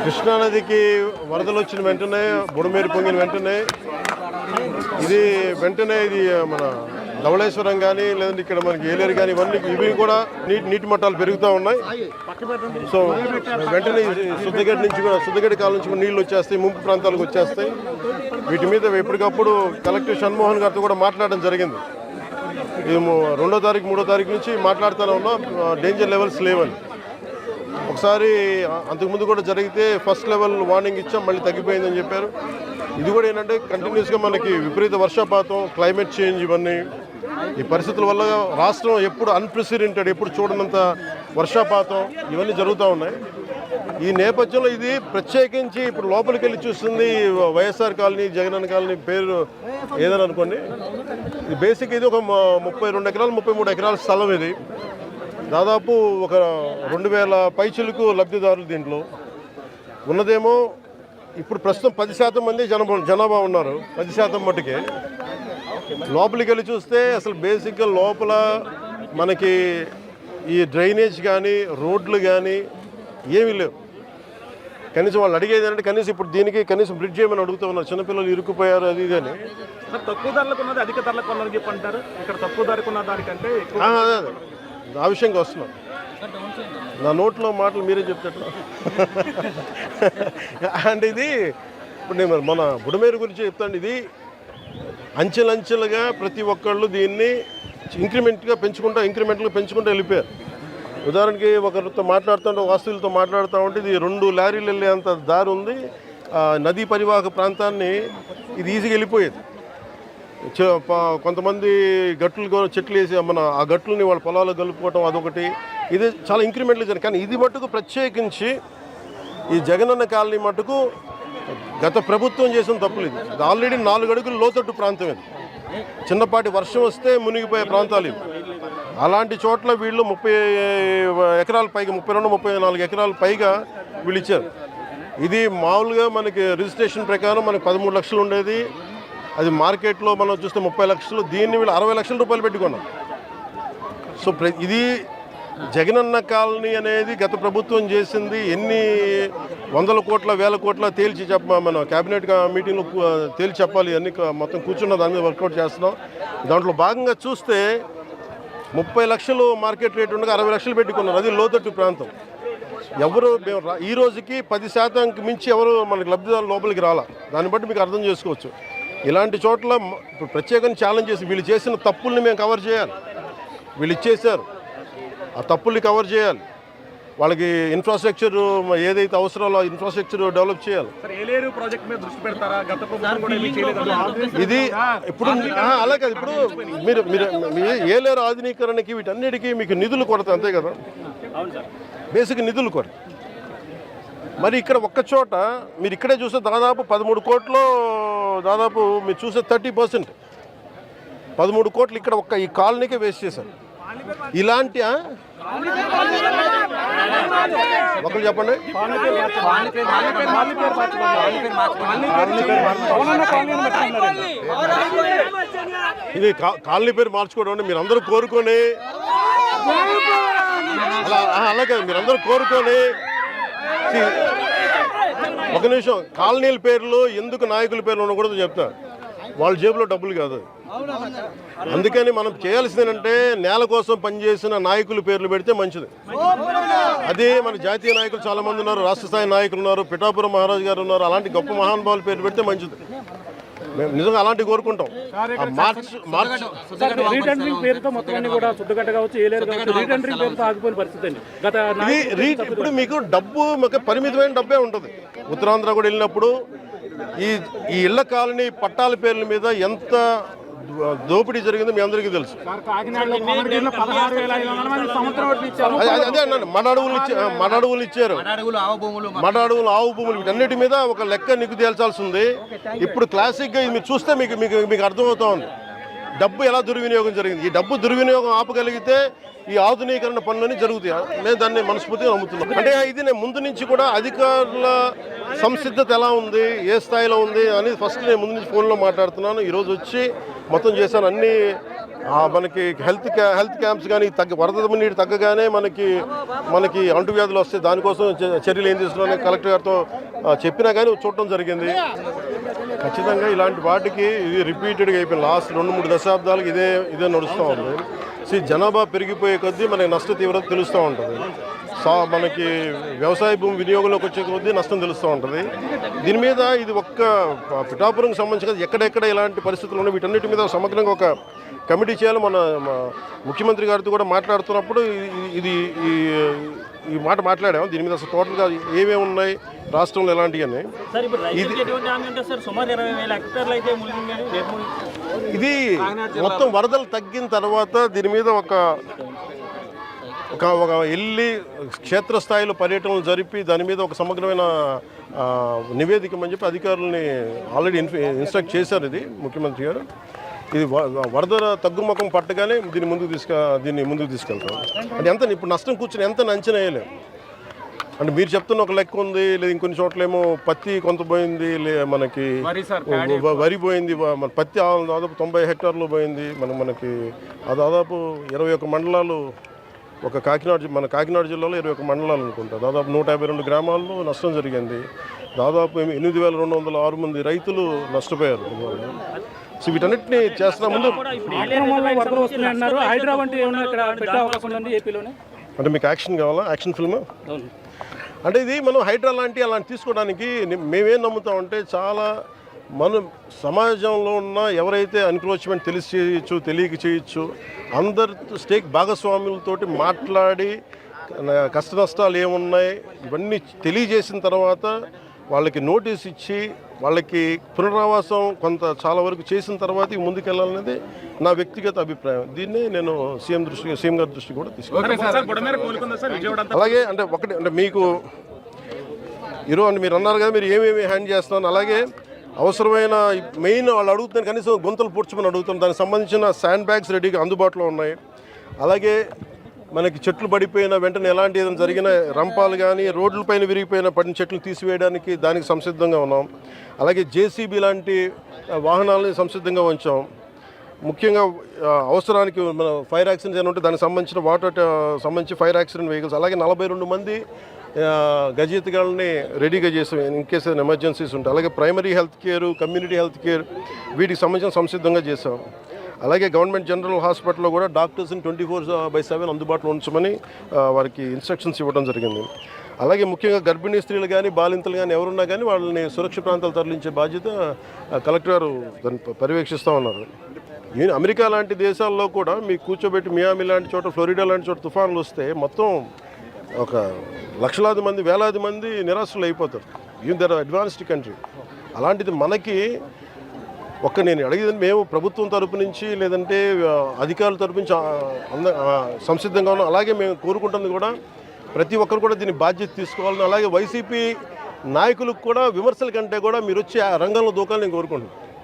కృష్ణానదికి వరదలు వచ్చిన వెంటనే బుడమేరు పొంగిన వెంటనే ఇది మన ధవళేశ్వరం కానీ లేదంటే ఇక్కడ మనకి ఏలేరు కానీ ఇవి కూడా నీటి మట్టాలు పెరుగుతూ ఉన్నాయి. సో వెంటనే శుద్ధగడ్డ నుంచి కూడా శుద్ధగడ్డ కాలం నుంచి కూడా నీళ్ళు వచ్చేస్తాయి, ముంపు ప్రాంతాలకు వచ్చేస్తాయి. వీటి మీద ఎప్పటికప్పుడు కలెక్టర్ షణ్మోహన్ గారితో కూడా మాట్లాడడం జరిగింది. ఇది 2వ తారీఖు 3వ తారీఖు నుంచి మాట్లాడుతూనే ఉన్నాం, డేంజర్ లెవెల్స్ లేవని. ఒకసారి అంతకుముందు కూడా జరిగితే ఫస్ట్ లెవెల్ వార్నింగ్ ఇచ్చాం, మళ్ళీ తగ్గిపోయిందని చెప్పారు. ఇది కూడా ఏంటంటే కంటిన్యూస్గా మనకి విపరీత వర్షపాతం, క్లైమేట్ చేంజ్, ఇవన్నీ ఈ పరిస్థితుల వల్ల రాష్ట్రం ఎప్పుడు అన్ప్రెసిడెంటెడ్, ఎప్పుడు చూడనంత వర్షపాతం ఇవన్నీ జరుగుతూ ఉన్నాయి. ఈ నేపథ్యంలో ఇది ప్రత్యేకించి ఇప్పుడు లోపలికి వెళ్ళి చూస్తుంది వైఎస్ఆర్ కాలనీ, జగనన్న కాలనీ పేరు ఏదని అనుకోండి. ఇది బేసిక్ ఇది ఒక 32 ఎకరాలు 33 ఎకరాల స్థలం. ఇది దాదాపు ఒక 2000 పైచిలకు లబ్ధిదారులు. దీంట్లో ఉన్నదేమో ఇప్పుడు ప్రస్తుతం 10% మంది జనాభా ఉన్నారు. 10% మట్టుకే. లోపలికి వెళ్ళి చూస్తే అసలు బేసిక్గా లోపల మనకి ఈ డ్రైనేజ్ కానీ రోడ్లు కానీ ఏమీ లేవు. కనీసం వాళ్ళు అడిగేది అంటే కనీసం ఇప్పుడు దీనికి కనీసం బ్రిడ్జ్ చేయమని అడుగుతూ ఉన్నారు. చిన్నపిల్లలు ఇరుక్కుపోయారు అది కానీ. తక్కువ ధరలకు ఉన్నది అధిక ధరలకు ఉన్నది చెప్పంటారు. ఇక్కడ తక్కువ ధరకు ఉన్న దానికంటే అదే ఆ విషయంగా వస్తున్నాం. నా నోట్లో మాటలు మీరే చెప్తారు. అంటే ఇది ఇప్పుడు నేను మన బుడమేరు గురించి చెప్తాను. ఇది అంచెలంచెలుగా ప్రతి ఒక్కళ్ళు దీన్ని ఇంక్రిమెంట్గా పెంచుకుంటూ వెళ్ళిపోయారు. ఉదాహరణకి ఒకరితో మాట్లాడుతుంటే, వాస్తువులతో మాట్లాడుతూ ఉంటే ఇది 2 లారీలు వెళ్ళేంత దారి ఉంది. నదీ పరివాహక ప్రాంతాన్ని ఇది ఈజీగా వెళ్ళిపోయేది. కొంతమంది చెట్లు వేసి ఆ గట్లని వాళ్ళ పొలాలు కలుపుకోవటం అదొకటి. ఇది చాలా ఇంక్రిమెంట్లు జరిగింది. కానీ ఇది మట్టుకు ప్రత్యేకించి ఈ జగనన్న కాలనీ మట్టుకు గత ప్రభుత్వం చేసిన తప్పులు. ఇది ఆల్రెడీ 4 అడుగులు లోతట్టు ప్రాంతం. ఇది చిన్నపాటి వర్షం వస్తే మునిగిపోయే ప్రాంతాలు ఇవి. అలాంటి చోట్ల వీళ్ళు 30 ఎకరాల పైగా 32-34 ఎకరాల పైగా వీళ్ళు ఇచ్చారు. ఇది మామూలుగా మనకి రిజిస్ట్రేషన్ ప్రకారం మనకి 13 లక్షలు ఉండేది. అది మార్కెట్లో మనం చూస్తే 30 లక్షలు. దీన్ని వీళ్ళు 60 లక్షల రూపాయలు పెట్టుకున్నారు. సో ఇది జగనన్న కాలనీ అనేది గత ప్రభుత్వం చేసింది ఎన్ని 100 కోట్ల 1000 కోట్ల తేల్చి మన క్యాబినెట్ మీటింగ్లో తేల్చి చెప్పాలి. అన్ని మొత్తం కూర్చున్న దాని మీద వర్కౌట్ చేస్తున్నాం. దాంట్లో భాగంగా చూస్తే 30 లక్షలు మార్కెట్ రేట్ ఉండగా 60 లక్షలు పెట్టుకున్నారు. అది లోతట్టు ప్రాంతం. ఎవరు ఈ రోజుకి 10% మించి ఎవరు మనకి లబ్ధిదారులు లోపలికి రాలా. దాన్ని బట్టి మీకు అర్థం చేసుకోవచ్చు. ఇలాంటి చోట్ల ఇప్పుడు ప్రత్యేకంగా ఛాలెంజ్ చేసి వీళ్ళు చేసిన తప్పుల్ని మేము కవర్ చేయాలి. వీళ్ళు ఇచ్చేసారు, ఆ తప్పుల్ని కవర్ చేయాలి. వాళ్ళకి ఇన్ఫ్రాస్ట్రక్చర్ ఏదైతే అవసరాలో ఇన్ఫ్రాస్ట్రక్చర్ డెవలప్ చేయాలి. ఇది ఇప్పుడు అలా కాదు. ఇప్పుడు మీరు ఏలేరు ఆధునీకరణకి వీటన్నిటికీ మీకు నిధులు కొరత, అంతే కదా. బేసిక్ నిధులు కొరత. మరి ఇక్కడ ఒక్క చోట మీరు ఇక్కడే చూస్తే దాదాపు 13 కోట్లు, దాదాపు మీరు చూసే 30%, 13 కోట్లు ఇక్కడ ఒక్క ఈ కాలనీకే వేస్ట్ చేశారు. ఇలాంటి ఒకరు చెప్పండి. ఇది కాలనీ పేరు మార్చుకోవడం మీరు అందరూ కోరుకొని అలాగే మీరందరూ కోరుకొని ఒక నిమిషం కాలనీల పేర్లు ఎందుకు నాయకుల పేర్లు ఉండకూడదు చెప్తా. వాళ్ళ జేబులో డబ్బులు కాదు. అందుకని మనం చేయాల్సింది ఏంటంటే నేల కోసం పనిచేసిన నాయకుల పేర్లు పెడితే మంచిది. అదే మన జాతీయ నాయకులు చాలా మంది ఉన్నారు, రాష్ట్ర స్థాయి నాయకులు ఉన్నారు, పిఠాపురం మహారాజు గారు ఉన్నారు. అలాంటి గొప్ప మహానుభావుల పేర్లు పెడితే మంచిది. మేము నిజంగా అలాంటివి కోరుకుంటాం. ఇప్పుడు మీకు డబ్బు పరిమితమైన డబ్బే ఉంటుంది. ఉత్తరాంధ్ర కూడా వెళ్ళినప్పుడు ఈ ఇళ్ల కాలనీ పట్టాల పేర్ల మీద ఎంత దోపిడీ జరిగిందో మీ అందరికీ తెలుసు. అదే అన్నాను, మడ అడవులు ఇచ్చారు, మడ అడవులు, ఆవు భూములు, వీటన్నిటి మీద ఒక లెక్క నీకు తేల్చాల్సి ఉంది. ఇప్పుడు క్లాసిక్గా ఇది మీరు చూస్తే మీకు అర్థమవుతా ఉంది డబ్బు ఎలా దుర్వినియోగం జరిగింది. ఈ డబ్బు దుర్వినియోగం ఆపగలిగితే ఈ ఆధునీకరణ పనులన్నీ జరుగుతాయి. మేము దాన్ని మనస్ఫూర్తిగా నమ్ముతున్నాం. అంటే ఇది నేను ముందు నుంచి కూడా అధికారుల సంసిద్ధత ఎలా ఉంది, ఏ స్థాయిలో ఉంది అనేది ఫస్ట్ నేను ముందు నుంచి ఫోన్లో మాట్లాడుతున్నాను. ఈరోజు వచ్చి మొత్తం చేశాను. అన్ని మనకి హెల్త్ క్యాంప్స్ కానీ వరద నీరు తగ్గగానే మనకి అంటువ్యాధులు వస్తాయి, దానికోసం చర్యలు ఏం తీసుకున్నారని కలెక్టర్ గారితో చెప్పినా కానీ చూడటం జరిగింది. ఖచ్చితంగా ఇలాంటి వాటికి ఇది రిపీటెడ్గా అయిపోయింది. లాస్ట్ 2-3 దశాబ్దాలకు ఇదే నడుస్తూ ఉంది. జనాభా పెరిగిపోయే కొద్దీ మనకి నష్ట తీవ్రత తెలుస్తూ ఉంటుంది. మనకి వ్యవసాయ భూమి వినియోగంలోకి వచ్చే కొద్దీ నష్టం తెలుస్తూ ఉంటుంది. దీని మీద ఇది ఒక్క పిఠాపురంకి సంబంధించి ఎక్కడెక్కడ ఇలాంటి పరిస్థితులు ఉన్నాయి వీటన్నిటి మీద సమగ్రంగా ఒక కమిటీ చేయాలి. మన ముఖ్యమంత్రి గారితో కూడా మాట్లాడుతున్నప్పుడు ఈ మాట మాట్లాడాము. దీని మీద అసలు టోటల్గా ఏమేమి ఉన్నాయి రాష్ట్రంలో ఎలాంటివి ఇది మొత్తం వరదలు తగ్గిన తర్వాత దీని మీద ఒక వెళ్ళి క్షేత్రస్థాయిలో పర్యటనలు జరిపి దాని మీద ఒక సమగ్రమైన నివేదిక అని చెప్పి అధికారులని ఆల్రెడీ ఇన్స్ట్రక్ట్ చేశారు. ఇది ముఖ్యమంత్రి గారు ఇది వరద తగ్గుముఖం పట్టగానే దీన్ని ముందుకు తీసుకెళ్తాం. అంటే ఎంత ఇప్పుడు నష్టం కూర్చొని ఎంత అంచనా వేయలేము. అంటే మీరు చెప్తున్న ఒక లెక్క ఉంది, లేదా ఇంకొన్ని చోట్లేమో పత్తి కొంత పోయింది, మనకి వరి పోయింది, మన పత్తి దాదాపు 90 హెక్టార్లు పోయింది. మనకి దాదాపు 21 మండలాలు మన కాకినాడ జిల్లాలో 21 మండలాలు అనుకుంటా, దాదాపు 152 గ్రామాల్లో నష్టం జరిగింది. దాదాపు 8,206 మంది రైతులు నష్టపోయారు. సో వీటన్నిటిని చేస్తున్న ముందు అంటే మీకు యాక్షన్ కావాలా? యాక్షన్ ఫిల్మ్ అంటే ఇది మనం హైడ్రా అలాంటి తీసుకోవడానికి మేమేం నమ్ముతామంటే చాలా మనం సమాజంలో ఉన్న ఎవరైతే ఎన్క్రోచ్మెంట్ తెలిసి చేయొచ్చు తెలియక చేయొచ్చు అందరి స్టేక్ భాగస్వాములతోటి మాట్లాడి కష్ట నష్టాలు ఏమున్నాయి ఇవన్నీ తెలియజేసిన తర్వాత వాళ్ళకి నోటీస్ ఇచ్చి వాళ్ళకి పునరావాసం చాలా వరకు చేసిన తర్వాత ముందుకెళ్ళాలనేది నా వ్యక్తిగత అభిప్రాయం. దీన్ని నేను సీఎం గారి దృష్టి కూడా తీసుకున్నాను. అలాగే అంటే మీకు ఈరోజు అంటే మీరు అన్నారు కదా మీరు ఏమేమి హ్యాండ్ చేస్తున్నాను, అలాగే అవసరమైన మెయిన్ వాళ్ళు అడుగుతున్నారు కనీసం గుంతలు పూడ్చమని అడుగుతాం. దానికి సంబంధించిన శాండ్ బ్యాగ్స్ రెడీగా అందుబాటులో ఉన్నాయి. అలాగే మనకి చెట్లు పడిపోయిన వెంటనే ఎలాంటి ఏదైనా జరిగిన రంపాలు కానీ రోడ్లపైన పడిన చెట్లు తీసివేయడానికి దానికి సంసిద్ధంగా ఉన్నాం. అలాగే జేసీబీ లాంటి వాహనాలని సంసిద్ధంగా ఉంచాం. ముఖ్యంగా అవసరానికి మన ఫైర్ యాక్సిడెంట్స్ ఏమైనా ఉంటే దానికి సంబంధించి ఫైర్ యాక్సిడెంట్ వెహికల్స్, అలాగే 42 మంది గజయితగాళ్ళని రెడీగా చేసాం ఇన్ కేస్ ఏదైనా ఎమర్జెన్సీస్ ఉంటాయి. అలాగే primary health care, community health care వీటికి సంబంధించిన సంసిద్ధంగా చేసాం. అలాగే గవర్నమెంట్ జనరల్ హాస్పిటల్లో కూడా డాక్టర్స్ని 24/7 అందుబాటులో ఉంచమని వారికి ఇన్స్ట్రక్షన్స్ ఇవ్వడం జరిగింది. అలాగే ముఖ్యంగా గర్భిణీ స్త్రీలు కానీ బాలింతలు కానీ ఎవరున్నా కానీ వాళ్ళని సురక్షిత ప్రాంతాలు తరలించే బాధ్యత కలెక్టర్ గారు దాన్ని పర్యవేక్షిస్తూ ఉన్నారు. అమెరికా లాంటి దేశాల్లో కూడా మీకు కూర్చోబెట్టి మియామి లాంటి చోట, ఫ్లోరిడా లాంటి చోట తుఫాన్లు వస్తే మొత్తం ఒక లక్షలాది మంది, వేలాది మంది నిరాశలు అయిపోతారు. Even their advanced country. అలాంటిది మనకి నేను అడిగేది మేము ప్రభుత్వం తరపు నుంచి లేదంటే అధికారుల తరపు నుంచి సంసిద్ధంగా ఉన్నాం. అలాగే మేము కోరుకుంటుంది కూడా ప్రతి ఒక్కరు కూడా దీన్ని బాధ్యత తీసుకోవాలని, అలాగే వైసీపీ నాయకులకు కూడా విమర్శల కంటే కూడా మీరు వచ్చి ఆ రంగంలో దూకాలని నేను కోరుకుంటున్నాను.